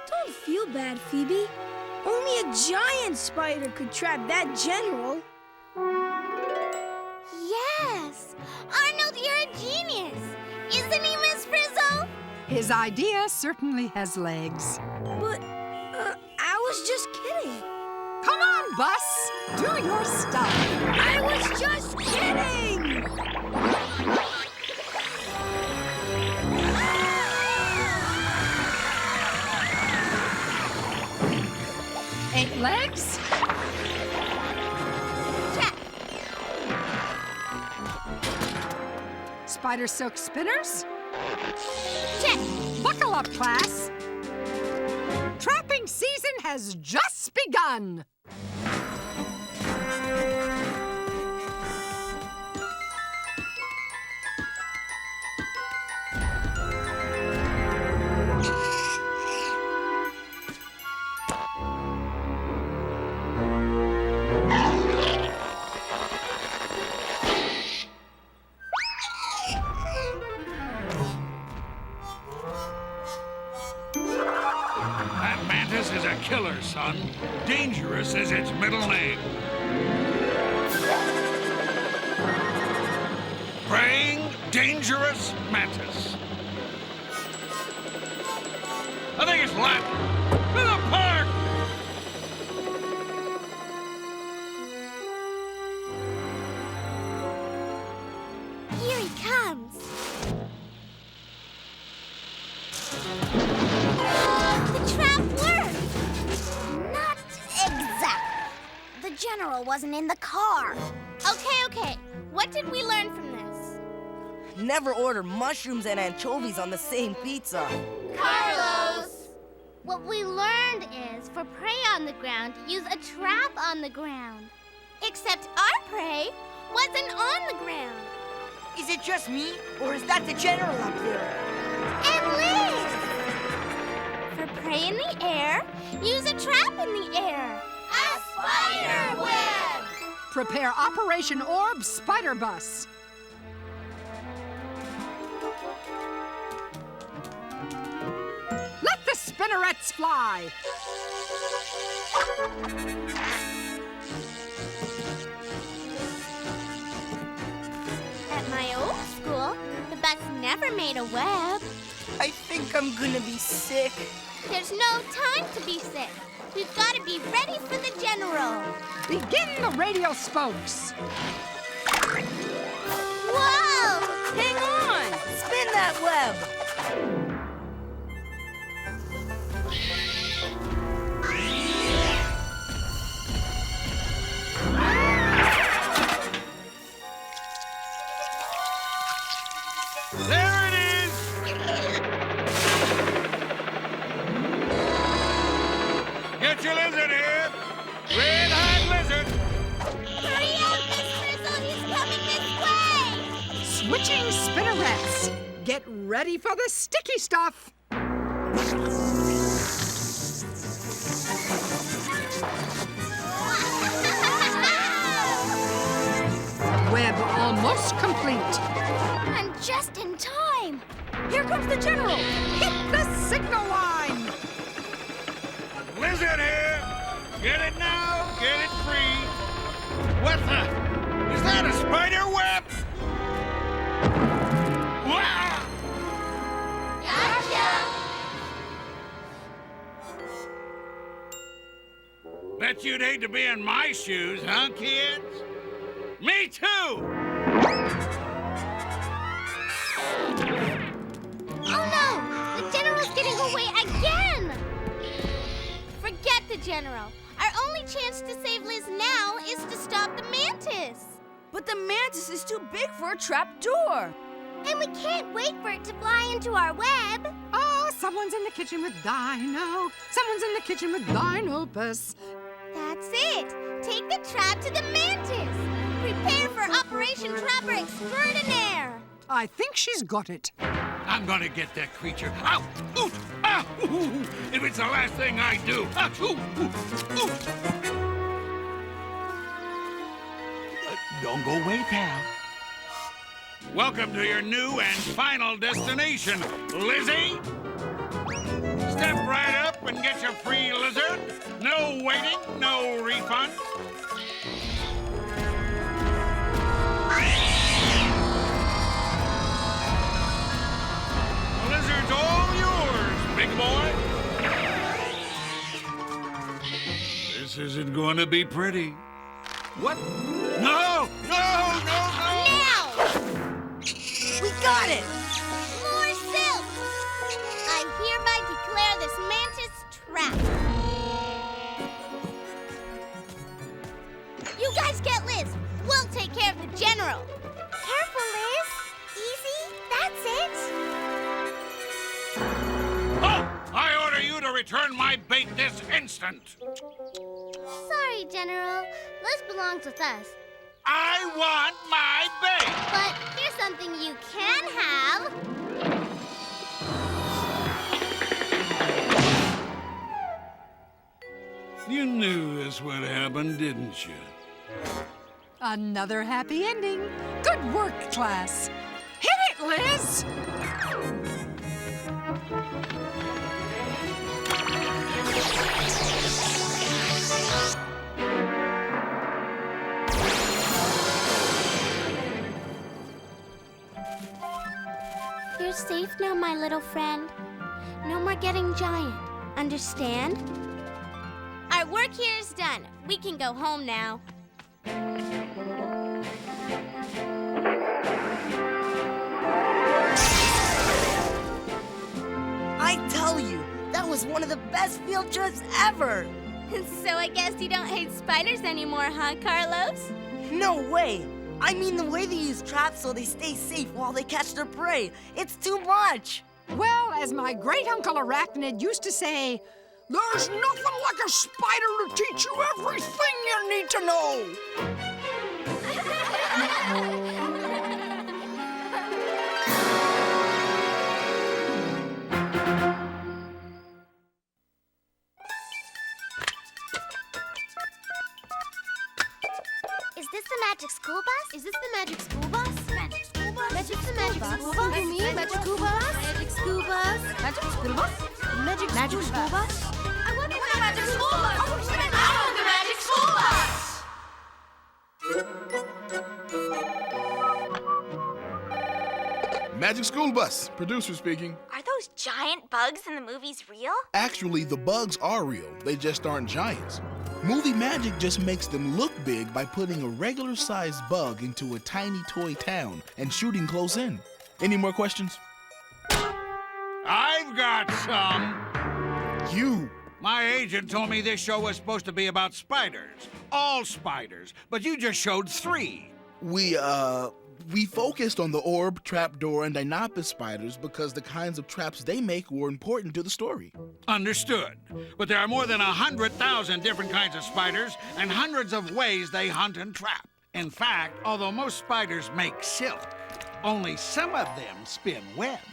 Don't feel bad, Phoebe. Only a giant spider could trap that general. Yes! Arnold, you're a genius! Isn't he, Miss Frizzle? His idea certainly has legs. But, I was just kidding. Come on, Bus. Do your stuff. I was just kidding! 8 legs. Check. Spider silk spinners. Check. Buckle up, class. Trapping season has just begun. That mantis is a killer, son. Dangerous is its middle name. Praying dangerous mantis. I think it's Latin. To the park! Here he comes. The trap worked! Not exactly. The general wasn't in the car. Okay. What did we learn from this? Never order mushrooms and anchovies on the same pizza. Carlos! What we learned is, for prey on the ground, use a trap on the ground. Except our prey wasn't on the ground. Is it just me, or is that the general up there? And Liz! For prey in the air, use a trap in the air. A spider web! Prepare Operation Orb Spider Bus. Let the spinnerets fly. At my old school, the bus never made a web. I think I'm gonna be sick. There's no time to be sick. We've got to be ready for the general. Begin the radio spokes. Whoa! Hang web! There it is! Get your lizard here! Red hot lizard! Hurry up, Miss Frizzle! He's coming this way! Switching spinnerets. Get ready for the sticky stuff. Web almost complete. I'm just in time. Here comes the general. Hit the signal line. Lizard here! Get it now! Get it free! What the? Is that a spider web? Wow! Gotcha! Bet you'd hate to be in my shoes, huh, kids? Me too! Oh no! The general's getting away again! Forget the general. Our only chance to save Liz now is to stop the mantis. But the mantis is too big for a trap door. And we can't wait for it to fly into our web. Oh, someone's in the kitchen with Dino. Someone's in the kitchen with Dinopus. That's it. Take the trap to the mantis. Prepare for Operation Trapper Extraordinaire. I think she's got it. I'm gonna get that creature. Ow! Ooh! Ah! Ooh! If it's the last thing I do. Ah! Ooh! Ooh! Ooh! Don't go away, pal. Welcome to your new and final destination, Lizzie. Step right up and get your free lizard. No waiting, no refund. The lizard's all yours, big boy. This isn't going to be pretty. What? No! No! No! No! Now! We got it! More silk! I hereby declare this mantis trapped. You guys get Liz. We'll take care of the general. Careful, Liz. Easy. That's it. Oh! I order you to return my bait this instant. Sorry, General. Liz belongs with us. I want my bait. But here's something you can have. You knew this would happen, didn't you? Another happy ending. Good work, class. Hit it, Liz! You're safe now, my little friend. No more getting giant. Understand? Our work here is done. We can go home now. I tell you, that was one of the best field trips ever! So I guess you don't hate spiders anymore, huh, Carlos? No way! I mean the way they use traps so they stay safe while they catch their prey. It's too much! Well, as my great-uncle Arachnid used to say, there's nothing like a spider to teach you everything you need to know. Is this the magic school bus? Is this the magic school bus? Magic school bus? Magic the magic school bus? You mean magic school bus? Magic school bus? Magic school bus? Magic school bus? I wonder what the magic school bus? Oh, the magic school bus! Magic School Bus, producer speaking. Are those giant bugs in the movies real? Actually, the bugs are real. They just aren't giants. Movie magic just makes them look big by putting a regular-sized bug into a tiny toy town and shooting close in. Any more questions? I've got some. You. My agent told me this show was supposed to be about spiders. All spiders. But you just showed 3. We focused on the orb, trapdoor, and Dinopus spiders because the kinds of traps they make were important to the story. Understood. But there are more than 100,000 different kinds of spiders and hundreds of ways they hunt and trap. In fact, although most spiders make silk, only some of them spin webs.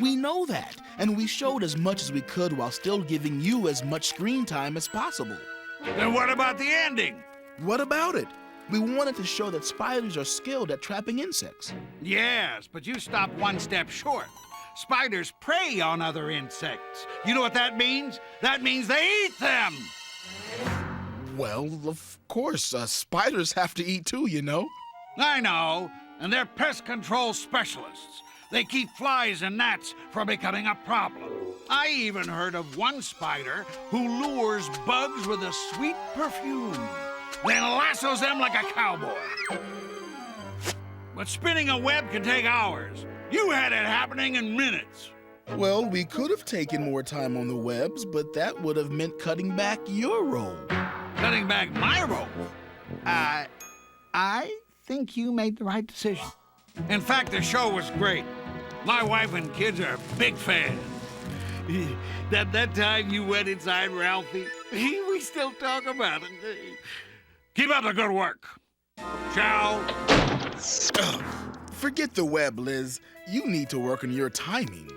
We know that, and we showed as much as we could while still giving you as much screen time as possible. Then what about the ending? What about it? We wanted to show that spiders are skilled at trapping insects. Yes, but you stopped one step short. Spiders prey on other insects. You know what that means? That means they eat them! Well, of course, spiders have to eat too, you know. I know, and they're pest control specialists. They keep flies and gnats from becoming a problem. I even heard of one spider who lures bugs with a sweet perfume, then lassos them like a cowboy. But spinning a web can take hours. You had it happening in minutes. Well, we could have taken more time on the webs, but that would have meant cutting back your role. Cutting back my role? I think you made the right decision. In fact, the show was great. My wife and kids are big fans. That time you went inside Ralphie, we still talk about it. Keep up the good work. Ciao. Forget the web, Liz. You need to work on your timing.